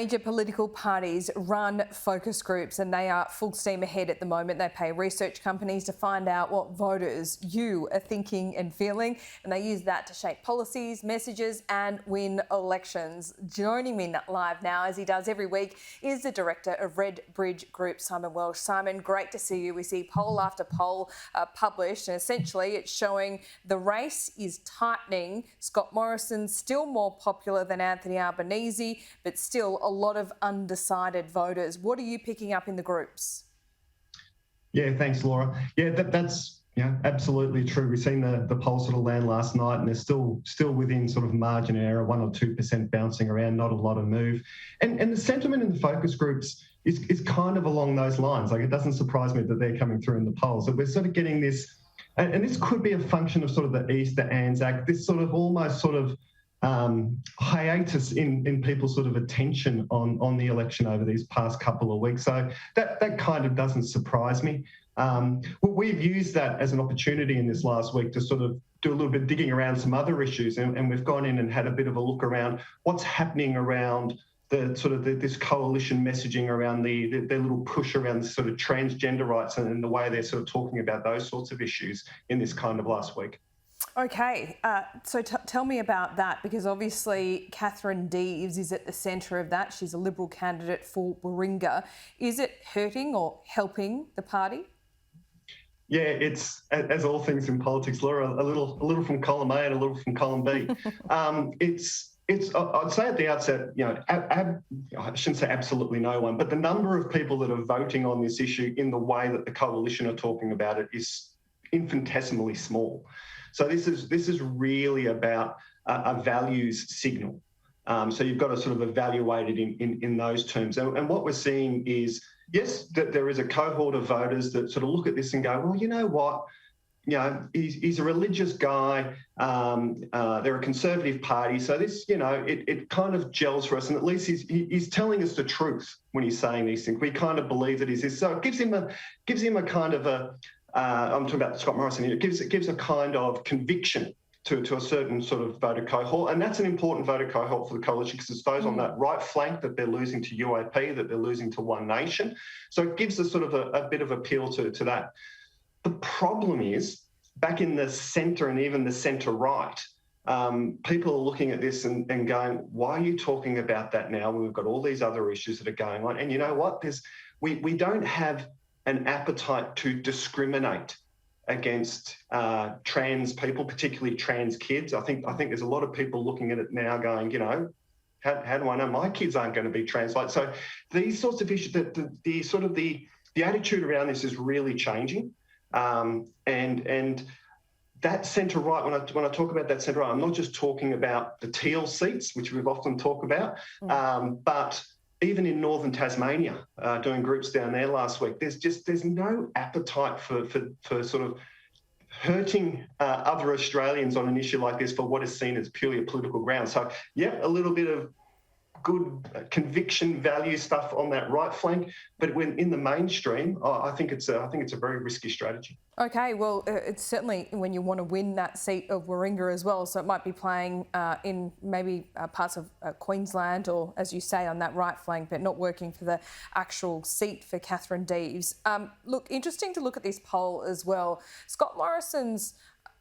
Major political parties run focus groups and they are full steam ahead at the moment. They pay research companies to find out what voters you are thinking and feeling, and they use that to shape policies, messages and win elections. Joining me live now, as he does every week, is the director of Red Bridge Group, Simon Welsh. Simon, great to see you. We see poll after poll published, and essentially it's showing the race is tightening. Scott Morrison's still more popular than Anthony Albanese, but still a lot of undecided voters. What are you picking up in the groups? Yeah, thanks, Laura. Yeah, that's absolutely true. We've seen the polls sort of land last night, and they're still within sort of margin of error, 1 or 2% bouncing around, not a lot of move. And the sentiment in the focus groups is kind of along those lines. Like, it doesn't surprise me that they're coming through in the polls. So we're sort of getting this, and this could be a function of sort of the Easter Anzac, this sort of almost sort of hiatus in people's sort of attention on the election over these past couple of weeks. So that kind of doesn't surprise me. We've used that as an opportunity in this last week to sort of do a little bit of digging around some other issues, and we've gone in and had a bit of a look around what's happening around the sort of this coalition messaging around their little push around sort of transgender rights and the way they're sort of talking about those sorts of issues in this kind of last week. Okay, so tell me about that, because obviously Catherine Deves is at the centre of that. She's a Liberal candidate for Warringah. Is it hurting or helping the party? Yeah, it's, as all things in politics, Laura, a little from column A and a little from column B. I'd say at the outset, I shouldn't say absolutely no one, but the number of people that are voting on this issue in the way that the coalition are talking about it is infinitesimally small. So this is really about a values signal. So you've got to sort of evaluate it in those terms. And what we're seeing is, yes, that there is a cohort of voters that sort of look at this and go, well, you know what? He's a religious guy. They're a conservative party. So this, it kind of gels for us. And at least he's telling us the truth when he's saying these things. We kind of believe that he's this. So it gives him a kind of a, I'm talking about Scott Morrison here. It gives a kind of conviction to a certain sort of voter cohort, and that's an important voter cohort for the coalition because it's those on that right flank that they're losing to UAP, that they're losing to One Nation. So it gives us sort of a bit of appeal to that. The problem is, back in the centre and even the centre-right, people are looking at this and going, why are you talking about that now when we've got all these other issues that are going on? And you know what? We don't have an appetite to discriminate against trans people, particularly trans kids. I think there's a lot of people looking at it now going, how do I know my kids aren't going to be trans? So these sorts of issues, the attitude around this is really changing. And that centre-right, when I talk about that centre-right, I'm not just talking about the Teal seats, which we've often talked about, but even in northern Tasmania, doing groups down there last week, there's no appetite for sort of hurting other Australians on an issue like this for what is seen as purely a political ground. So, yeah, a little bit of good conviction value stuff on that right flank, but when in the mainstream, I think it's a very risky strategy. Okay, well, it's certainly when you want to win that seat of Warringah as well, so it might be playing in maybe parts of Queensland or, as you say, on that right flank, but not working for the actual seat for Catherine Deves. Look, interesting to look at this poll as well. Scott Morrison's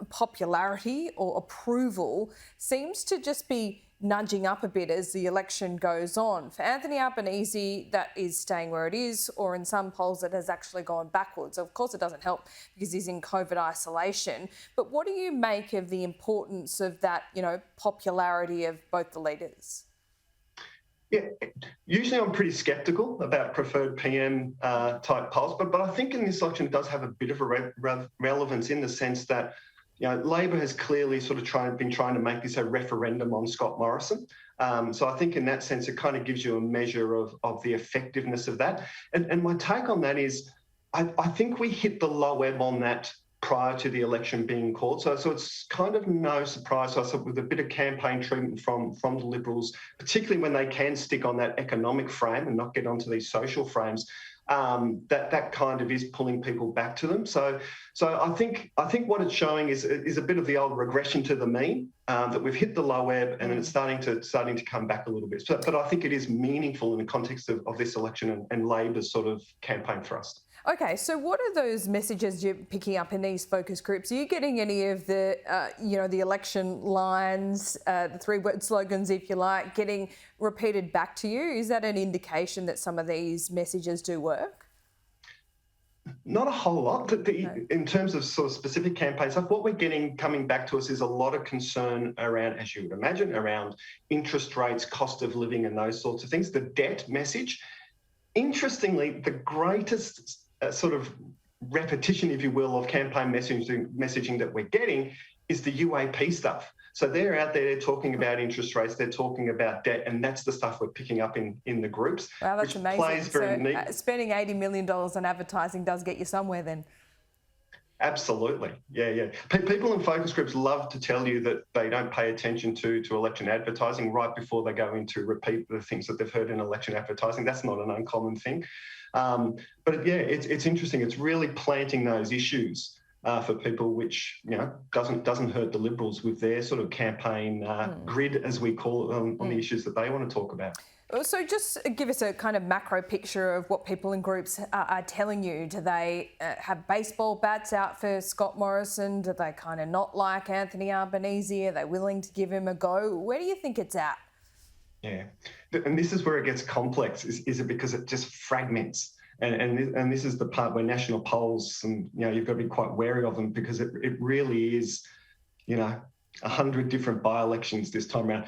popularity or approval seems to just be nudging up a bit as the election goes on. For Anthony Albanese, that is staying where it is, or in some polls it has actually gone backwards. Of course, it doesn't help because he's in COVID isolation. But what do you make of the importance of that, popularity of both the leaders? Yeah, usually I'm pretty sceptical about preferred PM type polls, but I think in this election it does have a bit of a relevance in the sense that Labor has clearly sort of been trying to make this a referendum on Scott Morrison. So I think in that sense, it kind of gives you a measure of the effectiveness of that. And my take on that is, I think we hit the low ebb on that prior to the election being called. So it's kind of no surprise to us with a bit of campaign treatment from the Liberals, particularly when they can stick on that economic frame and not get onto these social frames. that kind of is pulling people back to them. So I think what it's showing is a bit of the old regression to the mean, that we've hit the low ebb and it's starting to come back a little bit. But I think it is meaningful in the context of this election and Labor's sort of campaign thrust. Okay, so what are those messages you're picking up in these focus groups? Are you getting any of the, the election lines, the three-word slogans, if you like, getting repeated back to you? Is that an indication that some of these messages do work? Not a whole lot. In terms of sort of specific campaign stuff, what we're getting coming back to us is a lot of concern around, as you would imagine, around interest rates, cost of living and those sorts of things. The debt message. Interestingly, the greatest sort of repetition, if you will, of campaign messaging that we're getting is the UAP stuff. So they're out there talking about interest rates, they're talking about debt, and that's the stuff we're picking up in the groups. Wow, that's which amazing. Plays very neat. Spending $80 million on advertising does get you somewhere then. Absolutely. Yeah. People in focus groups love to tell you that they don't pay attention to election advertising right before they go in to repeat the things that they've heard in election advertising. That's not an uncommon thing. But yeah, it's interesting. It's really planting those issues for people, which doesn't hurt the Liberals with their sort of campaign grid, as we call it, on the issues that they want to talk about. So just give us a kind of macro picture of what people in groups are telling you. Do they have baseball bats out for Scott Morrison? Do they kind of not like Anthony Albanese? Are they willing to give him a go? Where do you think it's at? Yeah, and this is where it gets complex, is it because it just fragments. And this is the part where national polls, and you've got to be quite wary of them, because it really is, 100 different by-elections this time around.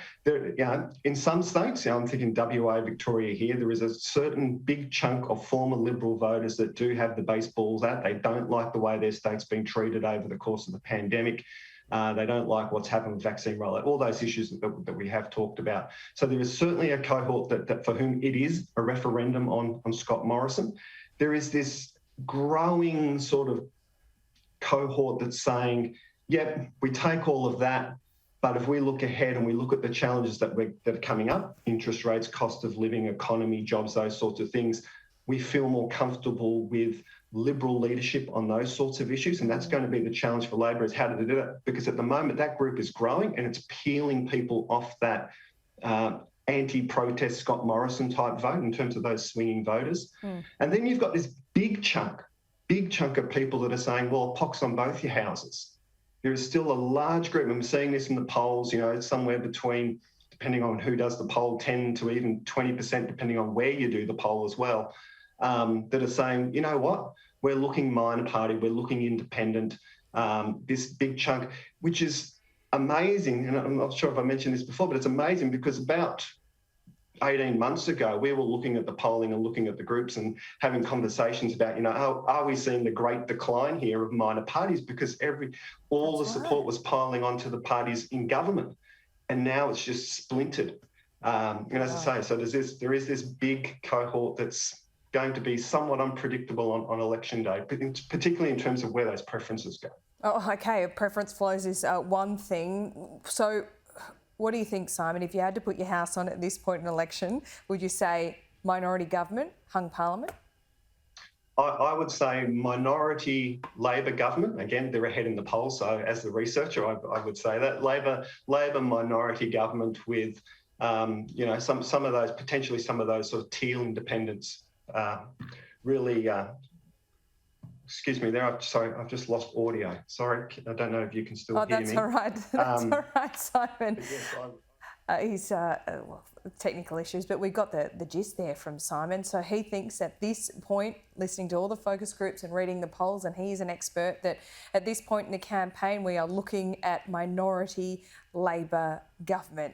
In some states, I'm thinking WA, Victoria here, there is a certain big chunk of former Liberal voters that do have the baseballs out. They don't like the way their state's been treated over the course of the pandemic. They don't like what's happened with vaccine rollout, all those issues that we have talked about. So there is certainly a cohort that for whom it is a referendum on Scott Morrison. There is this growing sort of cohort that's saying, yep, we take all of that, but if we look ahead and we look at the challenges that are coming up, interest rates, cost of living, economy, jobs, those sorts of things, we feel more comfortable with Liberal leadership on those sorts of issues. And that's going to be the challenge for Labor, is how to do that. Because at the moment, that group is growing and it's peeling people off that anti-protest Scott Morrison type vote in terms of those swinging voters. And then you've got this big chunk of people that are saying, well, pox on both your houses. There is still a large group, and we're seeing this in the polls, somewhere between, depending on who does the poll, 10 to even 20%, depending on where you do the poll as well, that are saying, you know what, we're looking minor party, we're looking independent, this big chunk, which is amazing. And I'm not sure if I mentioned this before, but it's amazing because about 18 months ago, we were looking at the polling and looking at the groups and having conversations about, are we seeing the great decline here of minor parties? Because all the support was piling onto the parties in government, and now it's just splintered. And as I say, so there is this big cohort that's going to be somewhat unpredictable on election day, particularly in terms of where those preferences go. Oh, okay. Preference flows is one thing. So what do you think, Simon? If you had to put your house on at this point in election, would you say minority government, hung parliament? I would say minority Labor government. Again, they're ahead in the polls, so as the researcher, I would say that Labor minority government with, some of those, potentially some of those sort of teal independents, really. Excuse me, I've just lost audio. Sorry, I don't know if you can still hear me. Oh, that's all right. That's all right, Simon. He's technical issues, but we got the gist there from Simon. So he thinks at this point, listening to all the focus groups and reading the polls, and he's an expert, that at this point in the campaign we are looking at minority Labor government.